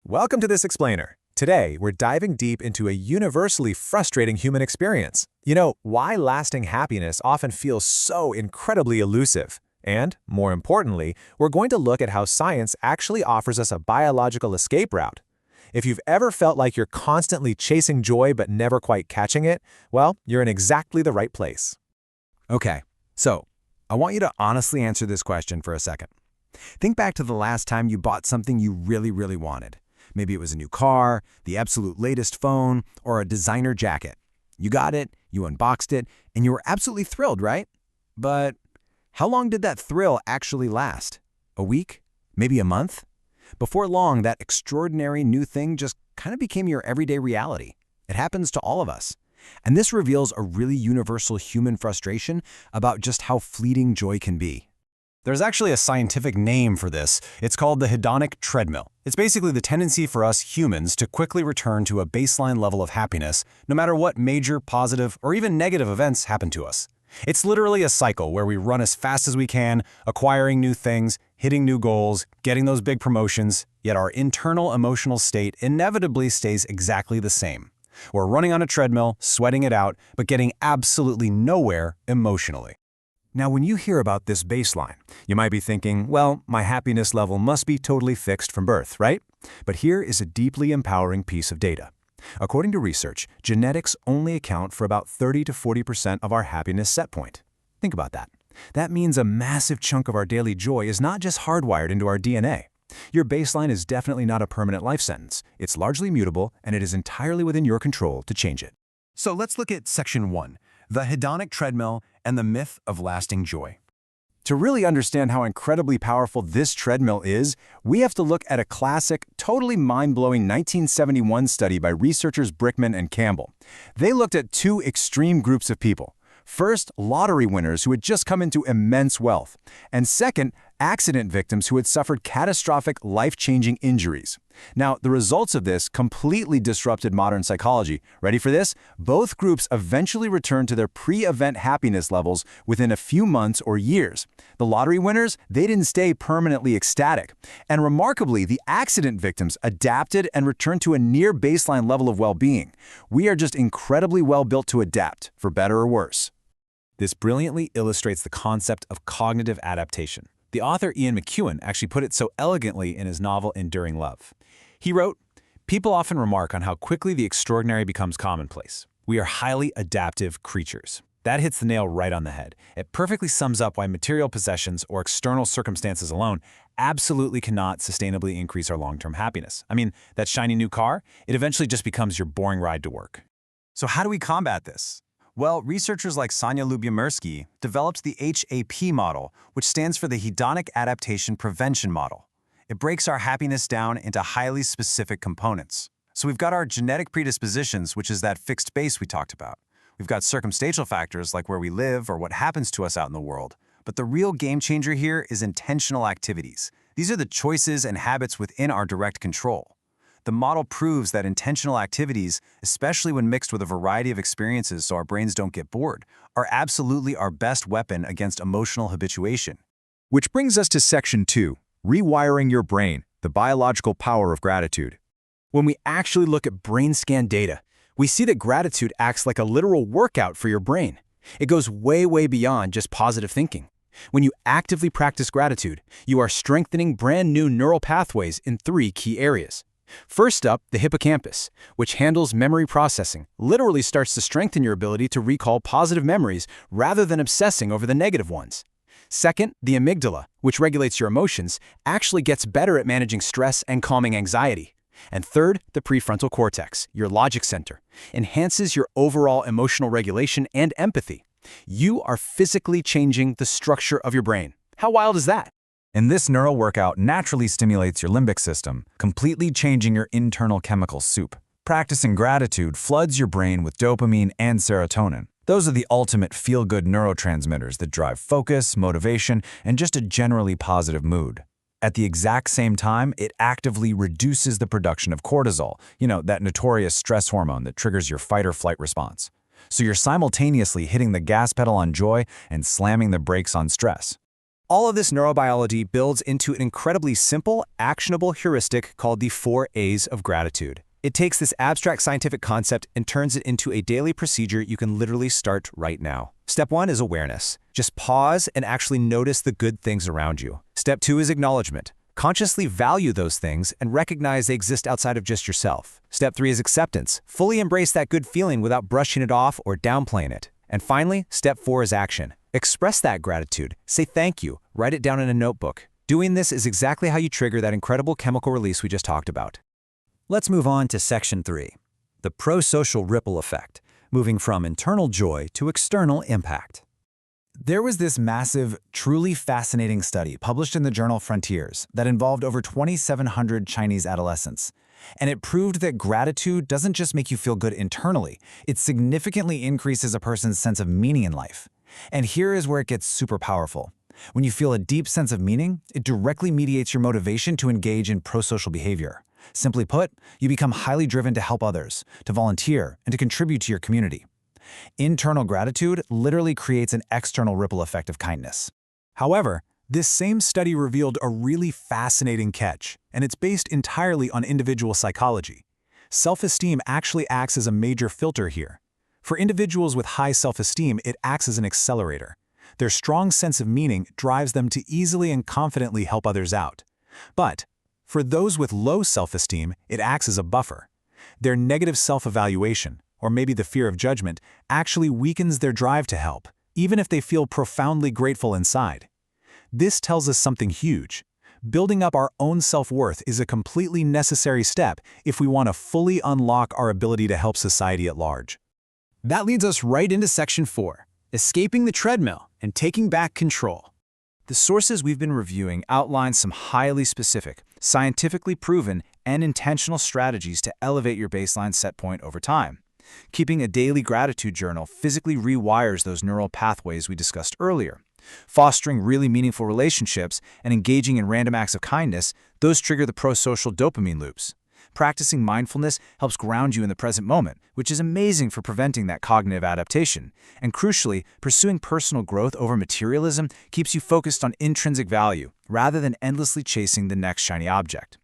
Welcome to this explainer. Today, we're diving deep into a universally frustrating human experience. Why lasting happiness often feels so incredibly elusive. And, more importantly, we're going to look at how science actually offers us a biological escape route. If you've ever felt like you're constantly chasing joy but never quite catching it, well, you're in exactly the right place. Okay, so I want you to honestly answer this question for a second. Think back to the last time you bought something you really wanted. Maybe it was a new car, the absolute latest phone, or a designer jacket. You got it, you unboxed it, and you were absolutely thrilled, right? But how long did that thrill actually last? A week? Maybe a month? Before long, that extraordinary new thing just kind of became your everyday reality. It happens to all of us. And this reveals a really universal human frustration about just how fleeting joy can be. There's actually a scientific name for this. It's called the hedonic treadmill. It's basically the tendency for us humans to quickly return to a baseline level of happiness, no matter what major, positive, or even negative events happen to us. It's literally a cycle where we run as fast as we can, acquiring new things, hitting new goals, getting those big promotions, yet our internal emotional state inevitably stays exactly the same. We're running on a treadmill, sweating it out, but getting absolutely nowhere emotionally. Now, when you hear about this baseline, you might be thinking, well, my happiness level must be totally fixed from birth, right? But here is a deeply empowering piece of data. According to research, genetics only account for about 30 to 40% of our happiness set point. Think about that. That means a massive chunk of our daily joy is not just hardwired into our DNA. Your baseline is definitely not a permanent life sentence. It's largely mutable, and it is entirely within your control to change it. So let's look at Section 1, the hedonic treadmill and the myth of lasting joy. To really understand how incredibly powerful this treadmill is, we have to look at a classic, totally mind-blowing 1971 study by researchers Brickman and Campbell. They looked at two extreme groups of people. First, lottery winners who had just come into immense wealth, and second, accident victims who had suffered catastrophic, life-changing injuries. Now, the results of this completely disrupted modern psychology. Ready for this? Both groups eventually returned to their pre-event happiness levels within a few months or years. The lottery winners, they didn't stay permanently ecstatic. And remarkably, the accident victims adapted and returned to a near baseline level of well-being. We are just incredibly well built to adapt, for better or worse. This brilliantly illustrates the concept of cognitive adaptation. The author Ian McEwan actually put it so elegantly in his novel Enduring Love. He wrote, "People often remark on how quickly the extraordinary becomes commonplace. We are highly adaptive creatures." That hits the nail right on the head. It perfectly sums up why material possessions or external circumstances alone absolutely cannot sustainably increase our long-term happiness. I mean, that shiny new car, it eventually just becomes your boring ride to work. So how do we combat this? Well, researchers like Sonia Lyubomirsky developed the HAP model, which stands for the Hedonic Adaptation Prevention Model. It breaks our happiness down into highly specific components. So we've got our genetic predispositions, which is that fixed base we talked about. We've got circumstantial factors like where we live or what happens to us out in the world. But the real game changer here is intentional activities. These are the choices and habits within our direct control. The model proves that intentional activities, especially when mixed with a variety of experiences so our brains don't get bored, are absolutely our best weapon against emotional habituation. Which brings us to Section 2, Rewiring Your Brain, the Biological Power of Gratitude. When we actually look at brain scan data, we see that gratitude acts like a literal workout for your brain. It goes way beyond just positive thinking. When you actively practice gratitude, you are strengthening brand new neural pathways in 3 key areas. First up, the hippocampus, which handles memory processing, literally starts to strengthen your ability to recall positive memories rather than obsessing over the negative ones. Second, the amygdala, which regulates your emotions, actually gets better at managing stress and calming anxiety. And third, the prefrontal cortex, your logic center, enhances your overall emotional regulation and empathy. You are physically changing the structure of your brain. How wild is that? And this neural workout naturally stimulates your limbic system, completely changing your internal chemical soup. Practicing gratitude floods your brain with dopamine and serotonin. Those are the ultimate feel-good neurotransmitters that drive focus, motivation, and just a generally positive mood. At the exact same time, it actively reduces the production of cortisol, that notorious stress hormone that triggers your fight-or-flight response. So you're simultaneously hitting the gas pedal on joy and slamming the brakes on stress. All of this neurobiology builds into an incredibly simple, actionable heuristic called the 4 A's of gratitude. It takes this abstract scientific concept and turns it into a daily procedure you can literally start right now. Step 1 is awareness. Just pause and actually notice the good things around you. Step 2 is acknowledgement. Consciously value those things and recognize they exist outside of just yourself. Step 3 is acceptance. Fully embrace that good feeling without brushing it off or downplaying it. And finally, step 4 is action. Express that gratitude. Say thank you. Write it down in a notebook. Doing this is exactly how you trigger that incredible chemical release we just talked about. Let's move on to Section 3, the pro-social ripple effect, moving from internal joy to external impact. There was this massive, truly fascinating study published in the journal Frontiers that involved over 2,700 Chinese adolescents. And it proved that gratitude doesn't just make you feel good internally, it significantly increases a person's sense of meaning in life. And here is where it gets super powerful. When you feel a deep sense of meaning, it directly mediates your motivation to engage in pro-social behavior. Simply put, you become highly driven to help others, to volunteer, and to contribute to your community. Internal gratitude literally creates an external ripple effect of kindness. However, this same study revealed a really fascinating catch, and it's based entirely on individual psychology. Self-esteem actually acts as a major filter here. For individuals with high self-esteem, it acts as an accelerator. Their strong sense of meaning drives them to easily and confidently help others out. But for those with low self-esteem, it acts as a buffer. Their negative self-evaluation, or maybe the fear of judgment, actually weakens their drive to help, even if they feel profoundly grateful inside. This tells us something huge. Building up our own self-worth is a completely necessary step if we want to fully unlock our ability to help society at large. That leads us right into Section 4, escaping the treadmill and taking back control. The sources we've been reviewing outline some highly specific, scientifically proven, and intentional strategies to elevate your baseline set point over time. Keeping a daily gratitude journal physically rewires those neural pathways we discussed earlier. Fostering really meaningful relationships and engaging in random acts of kindness, those trigger the pro-social dopamine loops. Practicing mindfulness helps ground you in the present moment, which is amazing for preventing that cognitive adaptation. And crucially, pursuing personal growth over materialism keeps you focused on intrinsic value, rather than endlessly chasing the next shiny object.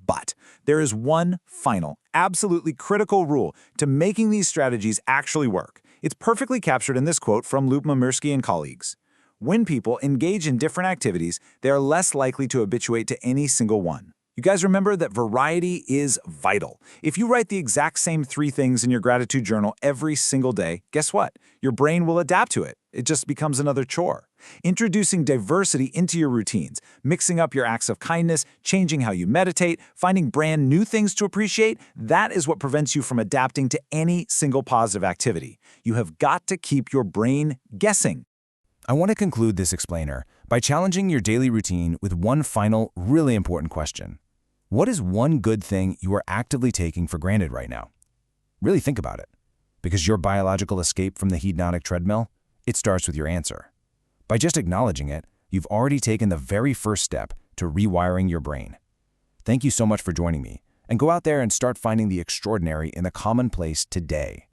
But there is one final, absolutely critical rule to making these strategies actually work. It's perfectly captured in this quote from Lyubomirsky and colleagues. When people engage in different activities, they are less likely to habituate to any single one. You guys remember that variety is vital. If you write the exact same 3 things in your gratitude journal every single day, guess what? Your brain will adapt to it. It just becomes another chore. Introducing diversity into your routines, mixing up your acts of kindness, changing how you meditate, finding brand new things to appreciate, that is what prevents you from adapting to any single positive activity. You have got to keep your brain guessing. I want to conclude this explainer by challenging your daily routine with one final, really important question. What is one good thing you are actively taking for granted right now? Really think about it. Because your biological escape from the hedonic treadmill, it starts with your answer. By just acknowledging it, you've already taken the very first step to rewiring your brain. Thank you so much for joining me, and go out there and start finding the extraordinary in the commonplace today.